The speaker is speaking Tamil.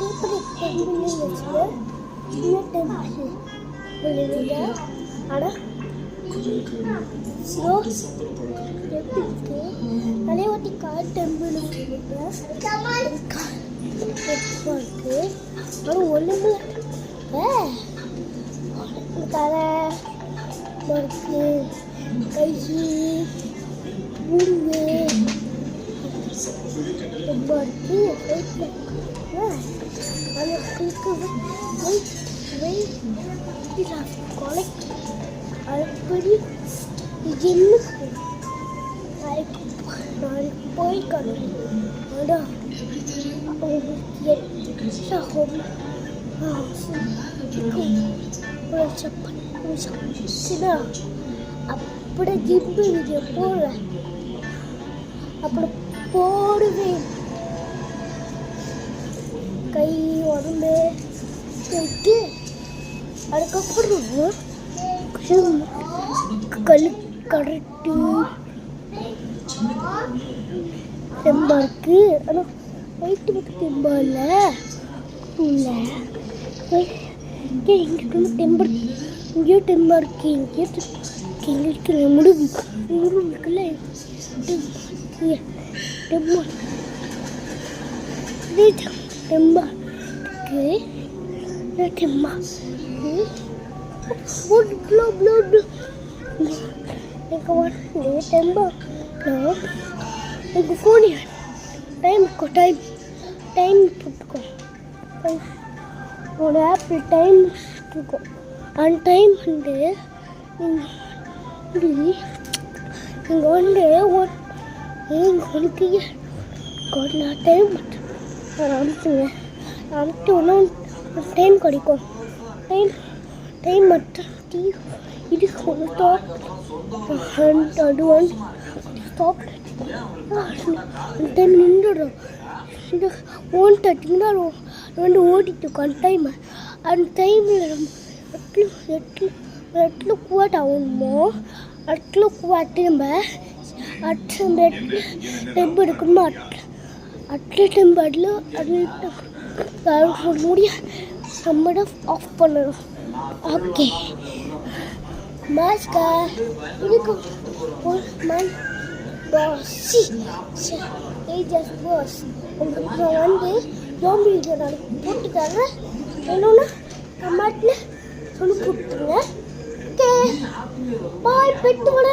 பெரிய பெரிய டெம்பிள் வச்சுட்டு சின்ன டெம்பிள் விழுதுங்க. ஆனால் ஸ்லோ எப்படி இருக்கு நிறைய வாட்டி கார் டெம்பிள் இருக்கு. ஆனால் ஒன்றுமே தலை மறுக்கு கை முள்ளு ரொம்ப இருக்கு. அதுபடி நாளைக்கு போய்க்கணும். ஆனால் அப்படி ஜிப்பு வீடியோ போடுறேன். அப்படி போடுவேன். கை உடம்பு போயிட்டு அதுக்கப்புறம் கரெக்டு தெம்பா இருக்கு. ஆனால் வயிற்று மட்டும் தெம்பா இல்லை. இங்கே தெம்பா இங்கேயோ தெம்பா இருக்கு. எங்களுக்கு முடிவு இருக்குல்ல தெம்பா தெம்பா இருக்கு. தெம்பா எனக்கு வந்து தெம்பா எனக்கு ஃபோன் டைம் போட்டுக்கோ. ஒரு ஆப்பிள் டைம் இருக்கும். அந்த டைம் வந்து இங்கே வந்து உனக்கு நான் டைம் அனுப்பிட்டு ஒன்றும் டைம் கிடைக்கும். டைம் மட்டும் இது ஒன்று ஸ்டாப் அது ஒன் ஸ்டாப் டைம் நின்றுடும். இந்த 1:30 வந்து ஓடிட்டு இருக்கோம். அந்த டைமில் எட்டு குவாட் ஆகணுமோ அட்டில் குவாட்டு நம்ம டெம்பு எடுக்கணுமோ அட்டில் டெம்பு அதில் முடிய நம்ம ஆஃப் பண்ணணும். ஓகே மாஸ்கா இதுக்கு பாஸ் உங்களுக்கு வந்து ஜாம்பி வீடியோ நாளைக்கு போட்டுக்காங்க. என்னன்னா கமெண்ட்டில் சொல்லி கொடுத்துருங்க. ஓகே பாய் பெட்டு விட